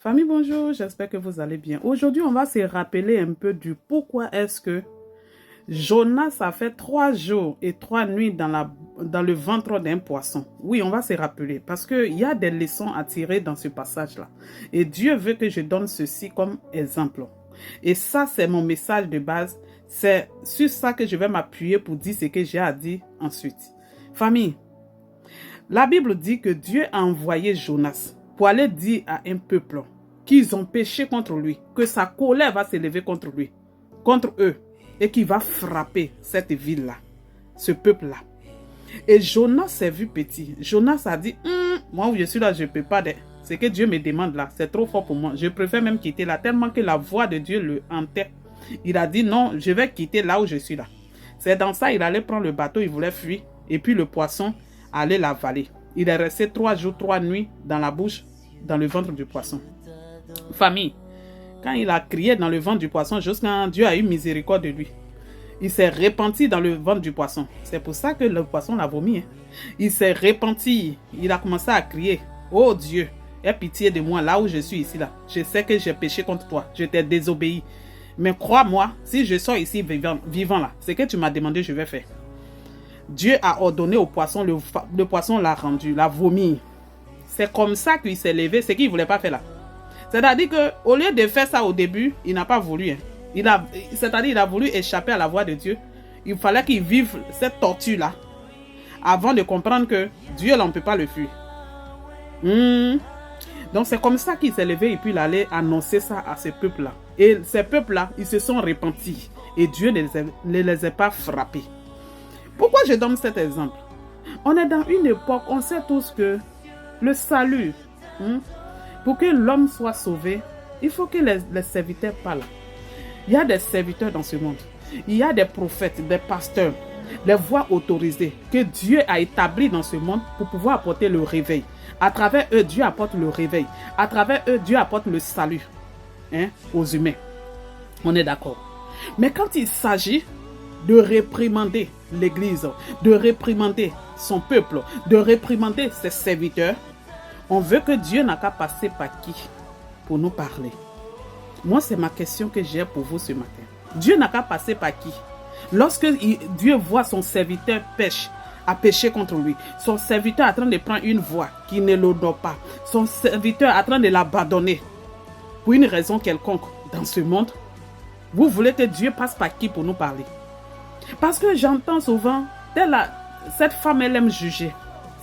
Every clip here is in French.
Famille, bonjour, j'espère que vous allez bien. Aujourd'hui, on va se rappeler un peu du pourquoi est-ce que Jonas a fait 3 jours et 3 nuits dans le ventre d'un poisson. Oui, on va se rappeler parce qu'il y a des leçons à tirer dans ce passage-là. Et Dieu veut que je donne ceci comme exemple. Et ça, c'est mon message de base. C'est sur ça que je vais m'appuyer pour dire ce que j'ai à dire ensuite. Famille, la Bible dit que Dieu a envoyé Jonas pour aller dire à un peuple qu'ils ont péché contre lui, que sa colère va s'élever contre lui, contre eux, et qu'il va frapper cette ville-là, ce peuple-là. Et Jonas s'est vu petit. Jonas a dit, moi où je suis là, je ne peux pas. Ce que Dieu me demande là, c'est trop fort pour moi. Je préfère même quitter là, tellement que la voix de Dieu le hantait. Il a dit, non, je vais quitter là où je suis là. C'est dans ça, il allait prendre le bateau, il voulait fuir, et puis le poisson allait l'avaler. Il est resté 3 jours, 3 nuits dans la bouche, dans le ventre du poisson. Famille, quand il a crié dans le ventre du poisson, jusqu'à Dieu a eu miséricorde de lui. Il s'est repenti dans le ventre du poisson. C'est pour ça que le poisson l'a vomi. Il s'est repenti. Il a commencé à crier. Oh Dieu, aie pitié de moi là où je suis ici. Là. Je sais que j'ai péché contre toi. Je t'ai désobéi. Mais crois-moi, si je sors ici vivant là, ce que tu m'as demandé, je vais faire. Dieu a ordonné au poisson, le poisson l'a rendu, l'a vomi. C'est comme ça qu'il s'est levé, ce qu'il ne voulait pas faire là. C'est-à-dire qu'au lieu de faire ça au début, il n'a pas voulu. C'est-à-dire qu'il a voulu échapper à la voix de Dieu. Il fallait qu'il vive cette torture-là avant de comprendre que Dieu ne peut pas le fuir. Donc c'est comme ça qu'il s'est levé et puis il allait annoncer ça à ces peuples-là. Et ces peuples-là, ils se sont repentis et Dieu ne les a pas frappés. Pourquoi je donne cet exemple? On est dans une époque, on sait tous que le salut, pour que l'homme soit sauvé, il faut que les serviteurs parlent. Il y a des serviteurs dans ce monde. Il y a des prophètes, des pasteurs, des voix autorisées que Dieu a établies dans ce monde pour pouvoir apporter le réveil. À travers eux, Dieu apporte le réveil. À travers eux, Dieu apporte le salut aux humains. On est d'accord. Mais quand il s'agit de réprimander l'Église, de réprimander son peuple, de réprimander ses serviteurs, on veut que Dieu n'a qu'à passer par qui pour nous parler? Moi, c'est ma question que j'ai pour vous ce matin. Dieu n'a qu'à passer par qui? Lorsque Dieu voit son serviteur pécher contre lui, son serviteur est en train de prendre une voie qui ne l'honore pas, son serviteur est en train de l'abandonner pour une raison quelconque dans ce monde, vous voulez que Dieu passe par qui pour nous parler? Parce que j'entends souvent, cette femme, elle aime juger.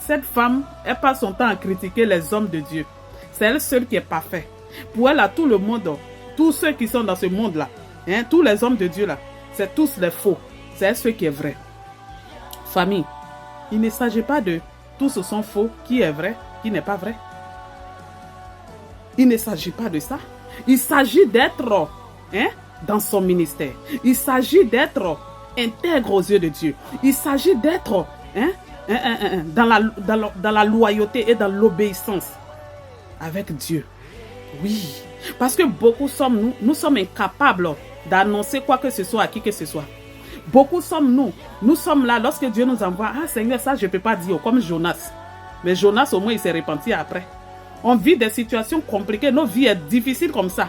Cette femme, elle passe son temps à critiquer les hommes de Dieu. C'est elle seule qui est parfaite. Pour elle, tout le monde, tous ceux qui sont dans ce monde-là, tous les hommes de Dieu là, c'est tous les faux. C'est elle ce qui est vrai. Famille, il ne s'agit pas de tous sont faux, qui est vrai, qui n'est pas vrai. Il ne s'agit pas de ça. Il s'agit d'être dans son ministère. Il s'agit d'être intègre aux yeux de Dieu. Il s'agit d'être dans la loyauté et dans l'obéissance avec Dieu. Oui, parce que beaucoup sommes nous sommes incapables d'annoncer quoi que ce soit à qui que ce soit. Beaucoup sommes nous sommes là lorsque Dieu nous envoie. Ah Seigneur, ça je ne peux pas dire, comme Jonas. Mais Jonas au moins il s'est repenti après. On vit des situations compliquées, nos vies sont difficiles comme ça.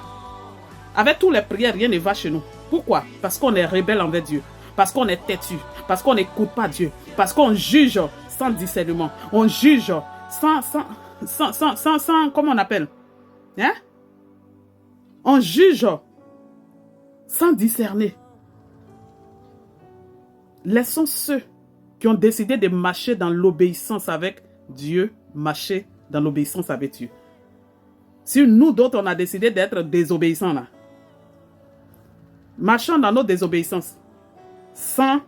Avec toutes les prières, rien ne va chez nous. Pourquoi? Parce qu'on est rebelle envers Dieu. Parce qu'on est têtu, parce qu'on n'écoute pas Dieu, parce qu'on juge sans discernement, on juge sans comment on appelle? On juge sans discerner. Laissons ceux qui ont décidé de marcher dans l'obéissance avec Dieu, marcher dans l'obéissance avec Dieu. Si nous d'autres, on a décidé d'être désobéissants là, marchons dans nos désobéissances. Sans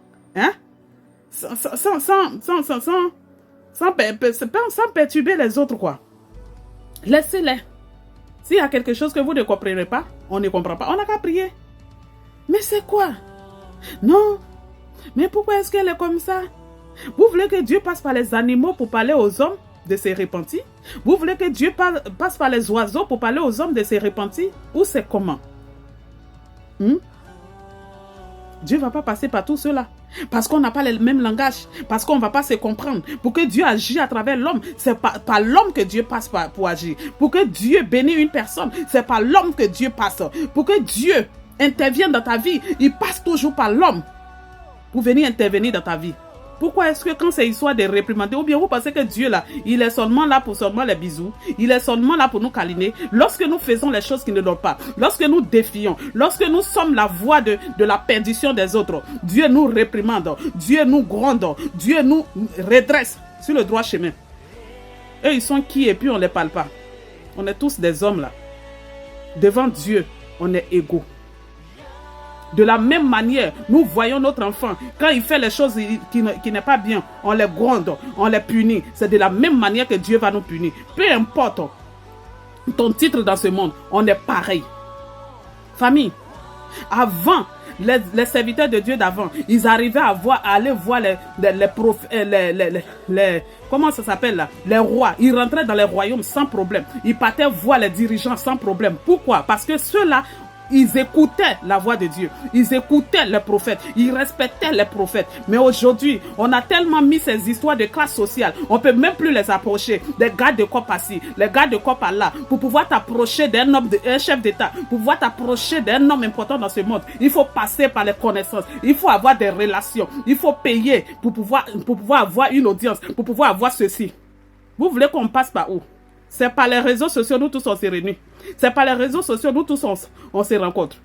perturber les autres, quoi. Laissez-les. S'il y a quelque chose que vous ne comprenez pas, on ne comprend pas. On n'a qu'à prier. Mais c'est quoi? Non. Mais pourquoi est-ce qu'elle est comme ça? Vous voulez que Dieu passe par les animaux pour parler aux hommes de se repentir? Vous voulez que Dieu passe par les oiseaux pour parler aux hommes de se repentir? Ou c'est comment? Dieu ne va pas passer par tout cela. Parce qu'on n'a pas le même langage, parce qu'on ne va pas se comprendre. Pour que Dieu agisse à travers l'homme, c'est pas l'homme que Dieu passe pour agir. Pour que Dieu bénisse une personne, c'est pas l'homme que Dieu passe. Pour que Dieu intervienne dans ta vie, il passe toujours par l'homme pour venir intervenir dans ta vie. Pourquoi est-ce que quand c'est histoire de réprimander, ou bien vous pensez que Dieu là, il est seulement là pour seulement les bisous, il est seulement là pour nous câliner. Lorsque nous faisons les choses qui ne doivent pas, lorsque nous défions, lorsque nous sommes la voix de la perdition des autres, Dieu nous réprimande, Dieu nous gronde, Dieu nous redresse sur le droit chemin. Eux, ils sont qui et puis on ne les parle pas. On est tous des hommes là. Devant Dieu, on est égaux. De la même manière, nous voyons notre enfant, quand il fait les choses qui n'est pas bien, on les gronde, on les punit. C'est de la même manière que Dieu va nous punir. Peu importe ton titre dans ce monde, on est pareil. Famille, avant, les serviteurs de Dieu d'avant, ils arrivaient à aller voir comment ça s'appelle là? Les rois. Ils rentraient dans les royaumes sans problème. Ils partaient voir les dirigeants sans problème. Pourquoi? Parce que ceux-là, ils écoutaient la voix de Dieu. Ils écoutaient les prophètes. Ils respectaient les prophètes. Mais aujourd'hui, on a tellement mis ces histoires de classe sociale. On ne peut même plus les approcher. Des gardes de corps par-ci, les gardes de corps par-là. Pour pouvoir t'approcher d'un homme, un chef d'État, pour pouvoir t'approcher d'un homme important dans ce monde, il faut passer par les connaissances. Il faut avoir des relations. Il faut payer pour pouvoir avoir une audience, pour pouvoir avoir ceci. Vous voulez qu'on passe par où? C'est par les réseaux sociaux, nous tous on se réunit. C'est par les réseaux sociaux, nous tous on se rencontre.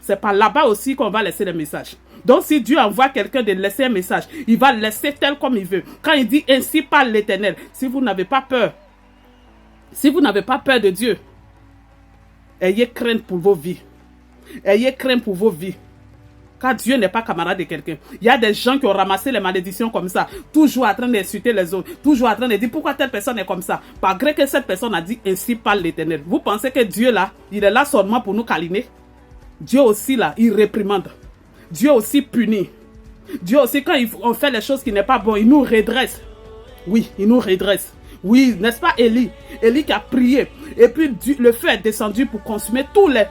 C'est par là-bas aussi qu'on va laisser les messages. Donc si Dieu envoie quelqu'un de laisser un message, il va le laisser tel comme il veut. Quand il dit ainsi parle l'Éternel, si vous n'avez pas peur, de Dieu, ayez crainte pour vos vies. Ayez crainte pour vos vies. Car Dieu n'est pas camarade de quelqu'un. Il y a des gens qui ont ramassé les malédictions comme ça, toujours en train d'insulter les autres, toujours en train de dire pourquoi telle personne est comme ça. Malgré que cette personne a dit ainsi parle l'Éternel. Vous pensez que Dieu là, il est là seulement pour nous câliner? Dieu aussi là, il réprimande. Dieu aussi punit. Dieu aussi quand on fait les choses qui n'est pas bon, il nous redresse. Oui, il nous redresse. Oui, n'est-ce pas Élie? Élie qui a prié. Et puis le feu est descendu pour consumer tous les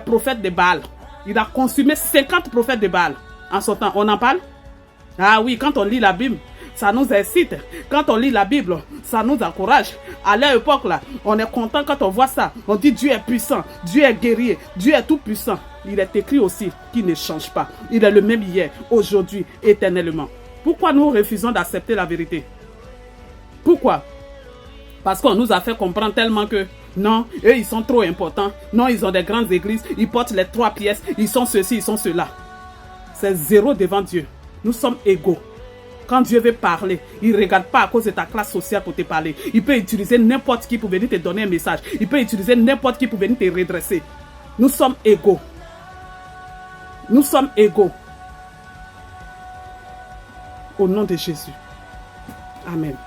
prophètes de Baal. Il a consumé 50 prophètes de Baal en son temps. On en parle? Ah oui, quand on lit la Bible, ça nous incite. Quand on lit la Bible, ça nous encourage. À l'époque, là, on est content quand on voit ça. On dit Dieu est puissant, Dieu est guerrier, Dieu est tout puissant. Il est écrit aussi qu'il ne change pas. Il est le même hier, aujourd'hui, éternellement. Pourquoi nous refusons d'accepter la vérité? Pourquoi? Parce qu'on nous a fait comprendre tellement que non, eux ils sont trop importants. Non, ils ont des grandes églises. Ils portent les 3 pièces. Ils sont ceci, ils sont cela. C'est zéro devant Dieu. Nous sommes égaux. Quand Dieu veut parler, il ne regarde pas à cause de ta classe sociale pour te parler. Il peut utiliser n'importe qui pour venir te donner un message. Il peut utiliser n'importe qui pour venir te redresser. Nous sommes égaux. Nous sommes égaux. Au nom de Jésus. Amen.